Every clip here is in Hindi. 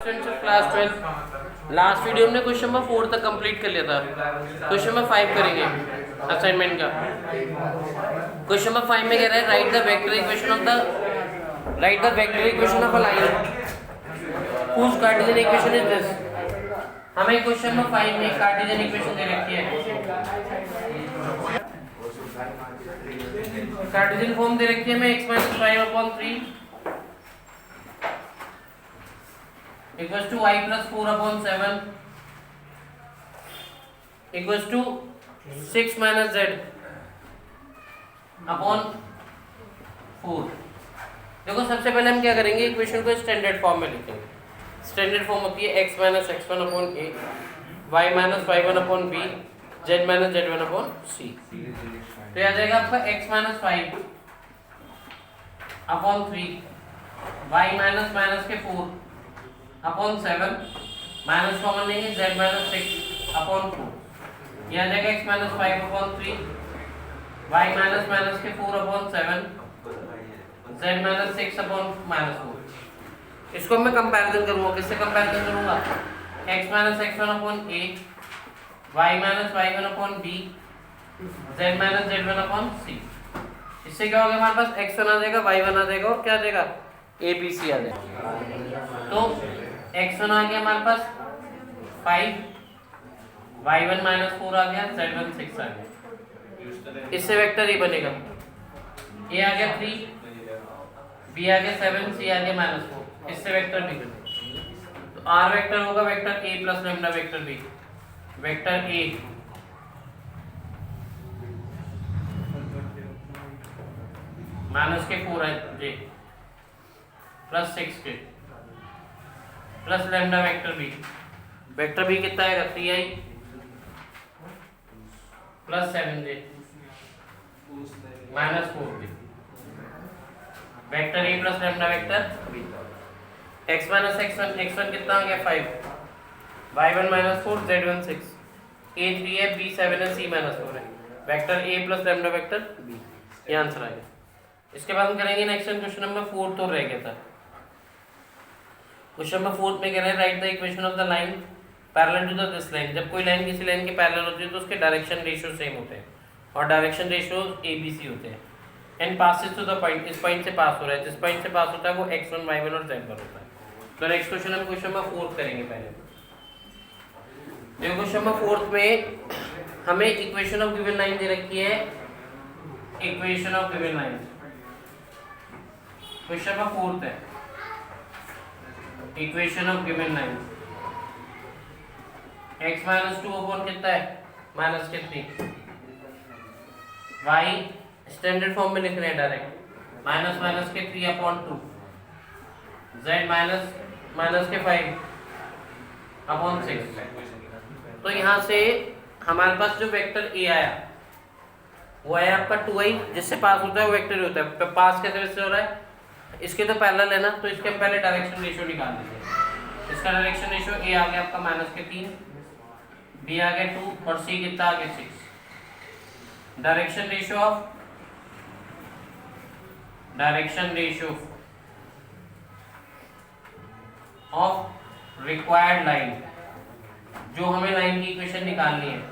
क्लास 12 लास्ट वीडियो में क्वेश्चन नंबर 4 तक कंप्लीट कर लिया था। क्वेश्चन नंबर 5 करेंगे असाइनमेंट का। क्वेश्चन नंबर 5 में कह रहा है right the vector equation of a line whose Cartesian equation is this. हमें क्वेश्चन नंबर 5 में कार्टेशियन इक्वेशन दे रखी है, कार्टेशियन फॉर्म दे रखी है हमें x - 5/3 equals to y plus 4/7 equals to 6 minus z upon 4। देखो सबसे पहले हम क्या करेंगे, इक्वेशन को स्टैंडर्ड फॉर्म में लिखेंगे। स्टैंडर्ड फॉर्म होती है x - x1/a y - y1/b z - z1/c। तो यह आ जाएगा आपका x - 5/3 y - -4/7 माइनस कॉमन लेंगे z - 6/4। यह आ जाएगा x - 5/3 y - -4/7 z - 6/4। इसको मैं कंपैरिजन करूंगा, किससे कंपैरिजन करूंगा, x - x1/a y - y1/b z - z1/c। इससे क्या हो गया, हमारे पास x1 आ जाएगा y1 आ जाएगा और क्या आ जाएगा abc आ जाएगा। तो x1 आ गया हमारे पास 5 y1 - 4 आ गया z1 6 आ गया। इससे वेक्टर ये बनेगा, a आ गया 3 b आ गया 7 c आ गया -4। इससे वेक्टर b बनेगा। तो r वेक्टर होगा vector a plus lambda vector b। Vector a minus k 4 है j plus 6 k plus lambda vector b. Vector b कितना आएगा 3i plus 7j minus 4j। Vector a plus lambda vector b. x - x1 कितना आ गया 5 y1 - 4 z1 6 a 3 है b 7 है c - 4 है। Vector a plus lambda vector b, ये आंसर आ गया। इसके बाद हम करेंगे नेक्स्ट क्वेश्चन नंबर 4 तो रह गया था। क्वेश्चन नंबर 4 में कह रहे हैं write the equation of the line parallel to the this line. जब कोई लाइन किसी लाइन के पैरेलल होती है तो उसके डायरेक्शन रेशियो सेम होते हैं और डायरेक्शन रेशियो ABC होते हैं। And passes to the point, इस पॉइंट से पास हो रहा है, जिस पॉइंट से पास होता है वो x1 y1 और z1 होता है। तो नेक्स्ट क्वेश्चन हम क्वेश्चन नंबर 4 करेंगे। पहले देखो क्वेश्चन नंबर 4 में हमें इक्वेशन ऑफ गिवन लाइन दे रखी है, equation of given line. Question number 4 है equation of given line. x - 2 कितना है माइनस के 3 y स्टैंडर्ड फॉर्म में लिख रहे हैं डायरेक्ट माइनस के 3/2 z माइनस के 5/6। तो यहाँ से हमारे पास जो वेक्टर a आया वो है आपका 2i, जिससे पास होता है वो वेक्टर होता है। पास कैसे वैसे हो रहा है, इसके तो पैरेलल है ना, तो इसके हम पहले डायरेक्शन रेशियो निकाल देंगे। इसका डायरेक्शन रेशियो a आ गया आपका माइनस के 3 b आ गया 2 और c कितना आ गया 6। Direction ratio of required line, जो हमें लाइन की इक्वेशन निकालनी है,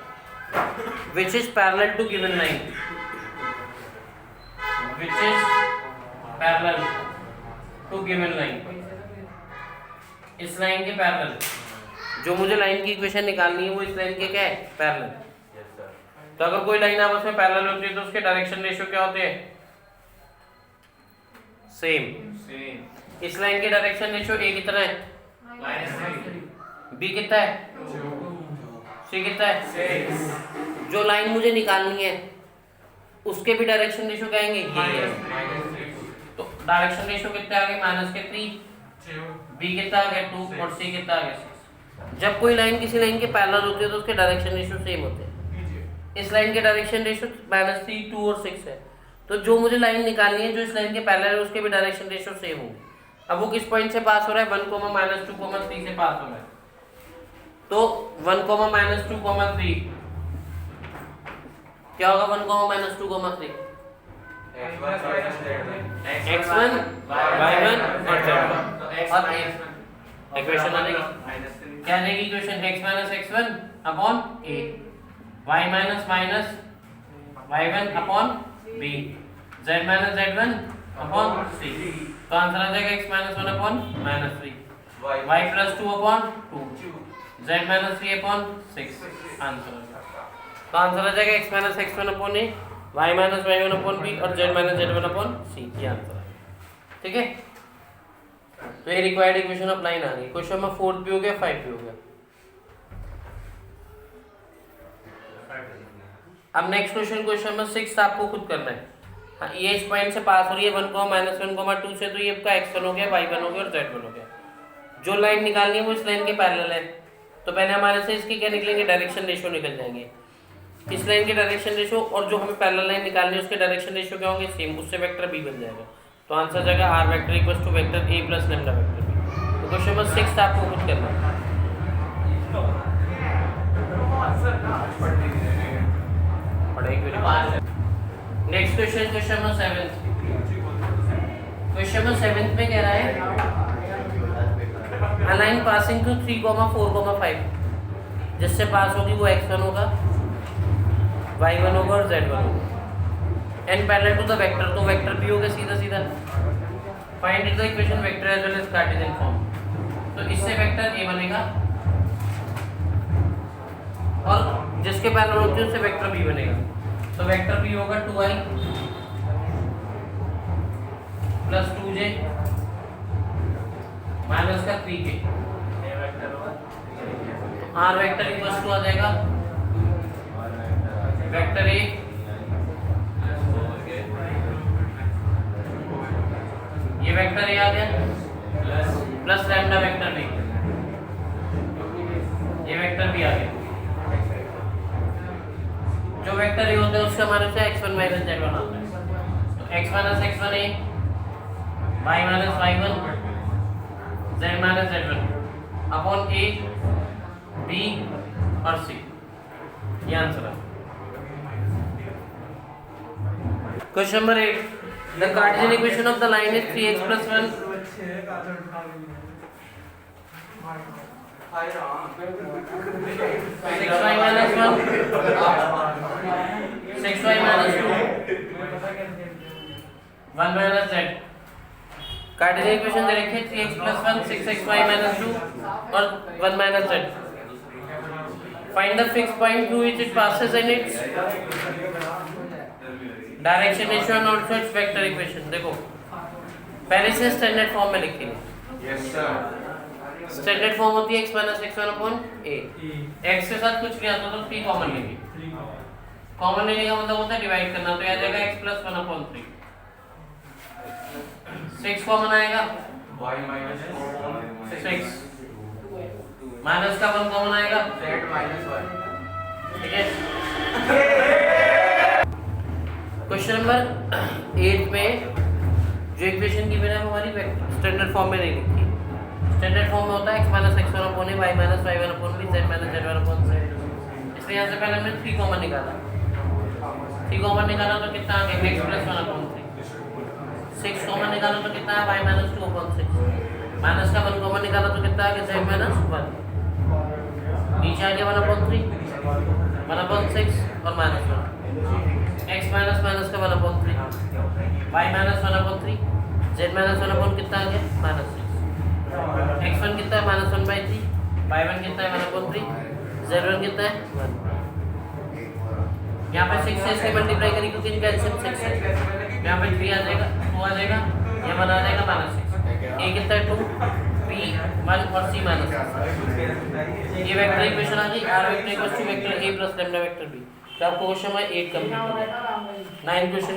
which is parallel to given line, which is parallel to given line. इस लाइन के पैरेलल, जो मुझे लाइन की इक्वेशन निकालनी है वो इस लाइन के क्या है पैरेलल। तो अगर कोई लाइन आपस में पैरेलल होती है तो उसके डायरेक्शन रेशियो क्या होते हैं सेम। इस लाइन के डायरेक्शन रेशियो a कितना है b कितना है c कितना है 6। जो लाइन मुझे निकालनी है उसके भी डायरेक्शन रेशियो क्या आएंगे यही है। तो डायरेक्शन रेशियो कितना आ गया माइनस के 3 b कितना आ गया 2 और c कितना आ गया 6। जब कोई लाइन किसी लाइन के पैरेलल होती है तो उसके डायरेक्शन रेशियो सेम होते हैं। इस लाइन के डायरेक्शन रेशियो -3 2 और 6 है। तो जो मुझे लाइन निकालनी है जो इस लाइन के पैरेलल है उसके भी डायरेक्शन रेशियो सेम होंगे। अब वो किस पॉइंट से पास हो रहा है 1, -2, -3 से पास हो रहा है। तो 1, -2, 3 क्या होगा 1, -2, 3 x1 y1 और z1 और इक्वेशन आ जाएगी, क्या आ जाएगी equation? x minus x1 upon a, y minus minus y1 upon b, z minus z1 upon c। तो आंसर आ जाएगा x minus 1 upon minus 3, y plus 2 upon 2, z minus 3 upon 6 answer. तो आंसर आ जाएगा x minus x1 upon a, y minus y1 upon b और z minus z1 upon c, ये आंसर है। ठीक है, तो ये रिक्वायर्ड इक्वेशन ऑफ लाइन आ गई। क्वेश्चन नंबर 4 भी हो गया, 5 भी हो गया। अब नेक्स्ट क्वेश्चन, क्वेश्चन नंबर 6 आपको खुद करना है। हाँ, ये इस पॉइंट से पास हो रही है 1, -1, 2 से, तो ये आपका x1 हो गया, y1 हो गया और z1 हो गया। जो लाइन निकालनी है वो इस लाइन के पैरेलल है, तो पहले हमारे से इसके क्या निकलेंगे? डायरेक्शन रेशियो निकल जाएंगे। इस लाइन के डायरेक्शन रेशियो और जो हमें पैरेलल लाइन निकालनी है उसके डायरेक्शन रेशियो क्या होंगे? सेम, उससे वेक्टर b बन जाएगा। तो आंसर आ जाएगा r vector equals to vector a plus lambda vector b। तो क्वेश्चन नंबर 6 आपको खुद करना है। Next question, question number 7। Question number 7 में कह रहा है a line passing through 3, 4, 5, जिससे पास होगी वो x1 होगा, y1 होगा और z1 होगा, n parallel to the vector, तो वेक्टर भी होगा सीधा सीधा। Find it the equation vector as well as Cartesian form. तो इससे वेक्टर a बनेगा और जिसके पैरेलल होती है उससे वेक्टर b बनेगा। तो वेक्टर b होगा 2i प्लस 2j माइनस का 3k। r vector equals to आ जाएगा वेक्टर a ये वेक्टर a आ गया प्लस लैम्डा वेक्टर b, ये वेक्टर b आ गया। जो वेक्टर a होता है उसका हमारे से x1 माइनस z1 आता है। तो x minus x1 a, y minus y1, z minus z1 upon a, b और c, ये आंसर है। Question number 8, the Cartesian equation of the line is 3x plus 1 6y minus 1 6y minus 2 1 minus z। Cartesian equation दे रखी है 3x plus 1 6xy minus 2 और 1 minus z। Find the fixed point through which it passes and its direction ratio and also it's vector equation. देखो पहले से स्टैंडर्ड फॉर्म में लिखेंगे। यस सर, स्टैंडर्ड फॉर्म होती है x minus x1 upon a। x के साथ कुछ नहीं आता तो 3 कॉमन लेंगे। कॉमन लेने का मतलब होता है डिवाइड करना, तो आ जाएगा x plus 1 upon 3। 6 कॉमन आएगा, y minus 6 माइनस का 1 कॉमन आएगा, z minus 1। ठीक है, क्वेश्चन नंबर 8 में जो इक्वेशन की बिना हमारी स्टैंडर्ड फॉर्म में नहीं लिखी। स्टैंडर्ड फॉर्म में होता है x minus x1 upon a, y minus y1 upon b, z minus z1 upon z। इसलिए यहाँ से पहले हमने 3 कॉमन निकाला। 3 कॉमन निकाला तो कितना आ गया? x plus 1 upon 3। 6 कॉमन निकाला तो कितना है? y minus 2 upon 6। माइनस का 1 कॉमन निकाला तो कितना आ गया? z minus 1। नीचे आ गया 1 upon 3, 1 upon 6 और माइनस 1। x माइनस माइनस का 1 upon 3, y minus 1 upon 3, z minus 1 upon कितना आ गया? माइनस 6। x1 कितना है? माइनस 1/3, y1 कितना है? 1 upon 3, z1 कितना है? 1। यहाँ पे 6 से इसके मल्टीप्लाई करेंगे क्योंकि इनका एलसीएम 6 है। यहाँ पे 3 आ जाएगा, 2 आ जाएगा, ये 1 आ जाएगा -6। a कितना है? 2, b 1 और c -6। ये वेक्टर इक्वेशन आ गई। r vector equals to vector a plus lambda vector b। तो आपको क्वेश्चन नंबर 8 कंप्लीट हो गया। 9 क्वेश्चन